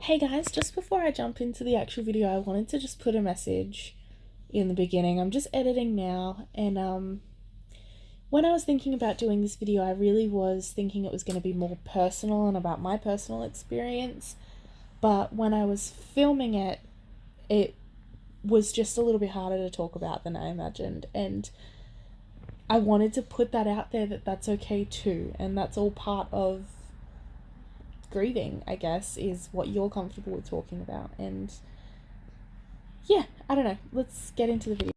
Hey guys, just before I jump into the actual video, I wanted to just put a message in the beginning. I'm just editing now, and when I was thinking about doing this video, I really was thinking it was going to be more personal and about my personal experience. But when I was filming it, it was just a little bit harder to talk about than I imagined, and I wanted to put that out there that that's okay too, and that's all part of grieving, I guess, is what you're comfortable with talking about. And yeah, I don't know, let's get into the video.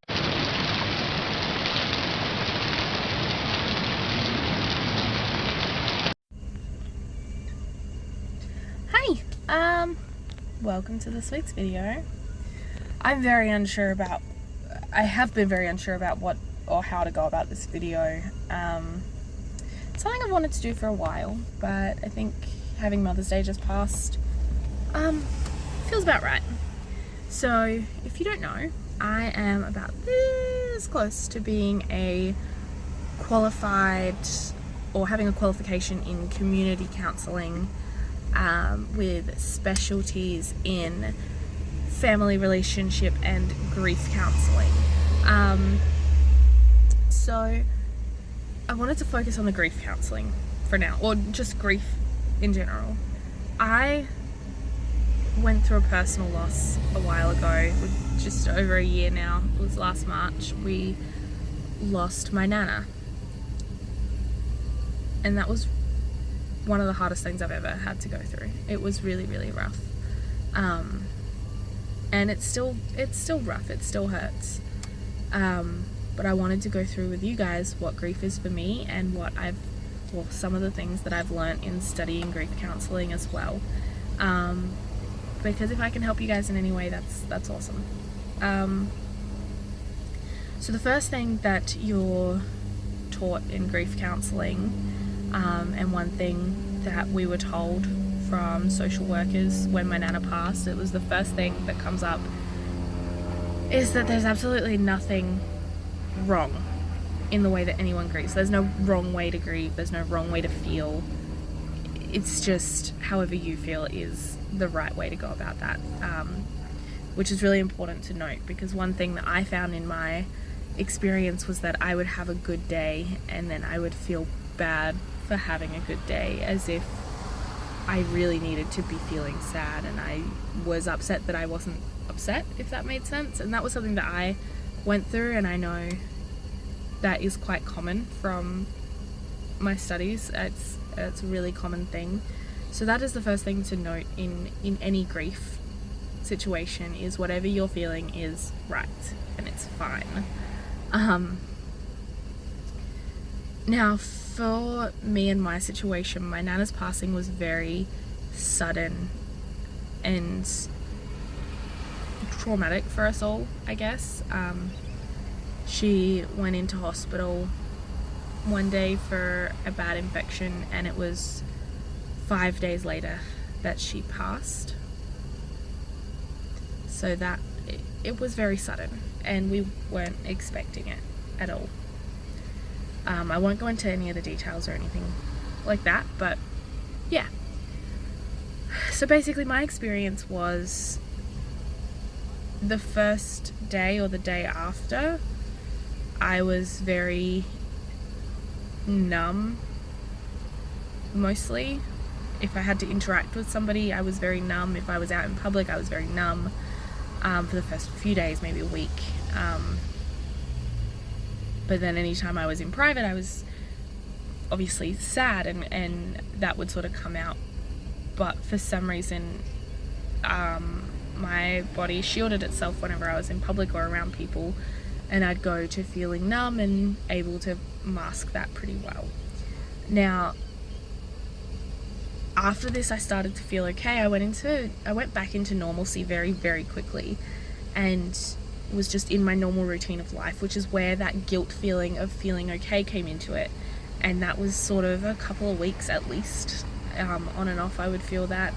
Hi, welcome to this week's video. I have been very unsure about what or how to go about this video. Something I've wanted to do for a while, but I think having Mother's Day just passed feels about right. So if you don't know, I am about this close to being a qualified or having a qualification in community counselling with specialties in family relationship and grief counselling. So I wanted to focus on the grief counselling for now, or just grief in general. I went through a personal loss a while ago, just over a year now. It was last March. We lost my Nana, and that was one of the hardest things I've ever had to go through. It was really, really rough, and it's still rough. It still hurts, but I wanted to go through with you guys what grief is for me and some of the things that I've learned in studying grief counselling as well, because if I can help you guys in any way, that's awesome. So the first thing that you're taught in grief counselling, and one thing that we were told from social workers when my Nana passed, it was the first thing that comes up, is that there's absolutely nothing wrong in the way that anyone grieves. There's no wrong way to grieve, there's no wrong way to feel. It's just however you feel is the right way to go about that, which is really important to note, because one thing that I found in my experience was that I would have a good day and then I would feel bad for having a good day, as if I really needed to be feeling sad, and I was upset that I wasn't upset, if that made sense. And that was something that I went through, and I know that is quite common from my studies. It's a really common thing. So that is the first thing to note in any grief situation, is whatever you're feeling is right and it's fine. Now for me and my situation, my Nana's passing was very sudden and traumatic for us all, I guess. She went into hospital one day for a bad infection, and it was 5 days later that she passed. So that it was very sudden, and we weren't expecting it at all. I won't go into any of the details or anything like that, but yeah. So basically my experience was, the first day or the day after, I was very numb, mostly. If I had to interact with somebody, I was very numb. If I was out in public, I was very numb, for the first few days, maybe a week. But then anytime I was in private, I was obviously sad, and that would sort of come out. But for some reason, my body shielded itself whenever I was in public or around people, and I'd go to feeling numb and able to mask that pretty well. Now, after this, I started to feel okay. I went back into normalcy very, very quickly, and was just in my normal routine of life, which is where that guilt feeling of feeling okay came into it. And that was sort of a couple of weeks at least, on and off I would feel that.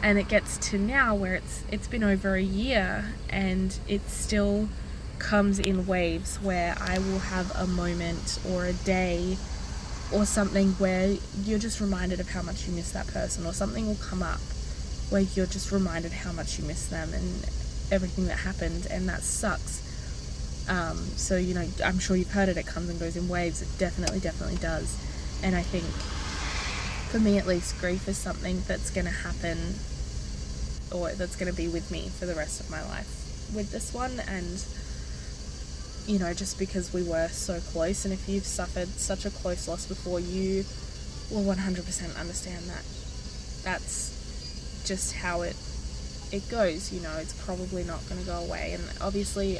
And it gets to now where it's been over a year, and it still comes in waves, where I will have a moment or a day or something where you're just reminded of how much you miss that person, or something will come up where you're just reminded how much you miss them and everything that happened, and that sucks. So, you know, I'm sure you've heard it comes and goes in waves. It definitely does. And I think, for me at least, grief is something that's going to happen, or that's going to be with me for the rest of my life with this one. And, you know, just because we were so close, and if you've suffered such a close loss before, you will 100% understand that that's just how it goes. You know, it's probably not going to go away, and obviously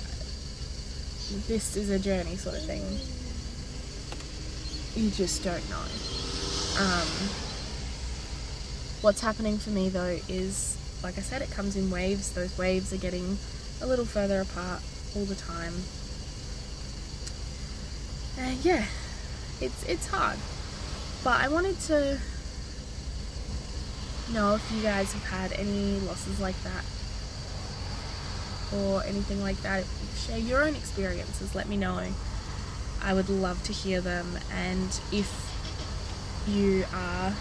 this is a journey sort of thing. You just don't know. What's happening for me though is, like I said, it comes in waves. Those waves are getting a little further apart all the time. Yeah, it's hard. But I wanted to know if you guys have had any losses like that, or anything like that. Share your own experiences, let me know. I would love to hear them. And if you are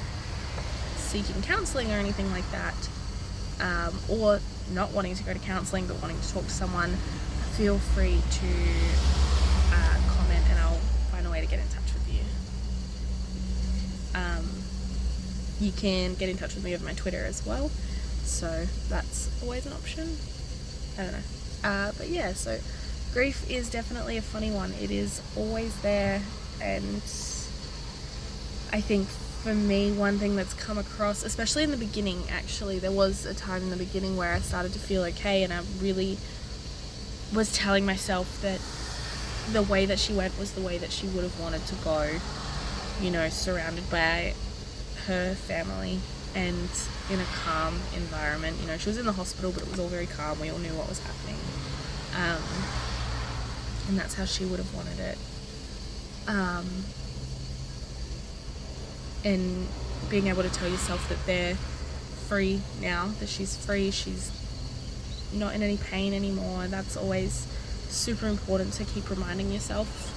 seeking counselling or anything like that, or not wanting to go to counselling but wanting to talk to someone, feel free to comment, and I'll find a way to get in touch with you. You can get in touch with me over my Twitter as well, so that's always an option. I don't know. But yeah, so grief is definitely a funny one. It is always there, and I think for me, one thing that's come across, especially in the beginning, actually, there was a time in the beginning where I started to feel okay, and I really was telling myself that the way that she went was the way that she would have wanted to go, you know, surrounded by her family and in a calm environment. You know, she was in the hospital, but it was all very calm. We all knew what was happening. And that's how she would have wanted it. And being able to tell yourself that they're free now, that she's free, she's not in any pain anymore, that's always super important to keep reminding yourself.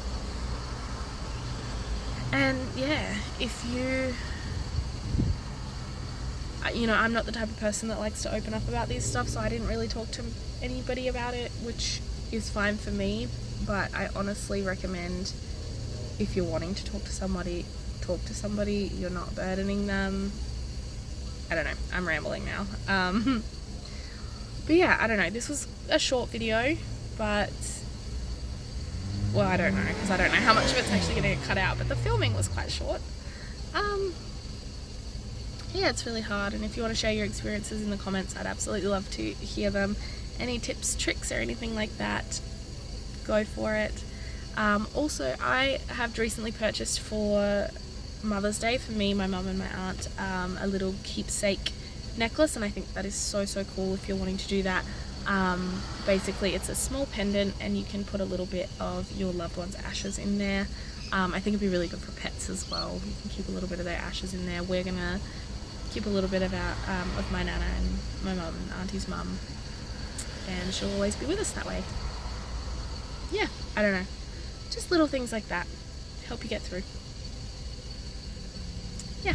And yeah, if you know, I'm not the type of person that likes to open up about these stuff, so I didn't really talk to anybody about it, which is fine for me. But I honestly recommend, if you're wanting to talk to somebody, talk to somebody. You're not burdening them. I don't know, I'm rambling now. But yeah, I don't know, this was a short video, but, well, I don't know, because I don't know how much of it's actually going to get cut out, but the filming was quite short. Yeah, it's really hard, and if you want to share your experiences in the comments, I'd absolutely love to hear them. Any tips, tricks, or anything like that, go for it. Also, I have recently purchased for Mother's Day, for me, my mum and my aunt, a little keepsake necklace, and I think that is so cool if you're wanting to do that. Basically, it's a small pendant, and you can put a little bit of your loved one's ashes in there. I think it'd be really good for pets as well. You can keep a little bit of their ashes in there. We're gonna keep a little bit of my nana and my mum and auntie's mum, and she'll always be with us that way. Yeah, I don't know, just little things like that help you get through. Yeah.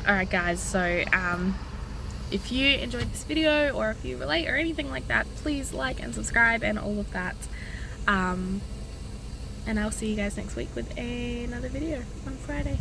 Alright guys, so if you enjoyed this video, or if you relate or anything like that, please like and subscribe and all of that. And I'll see you guys next week with another video on Friday.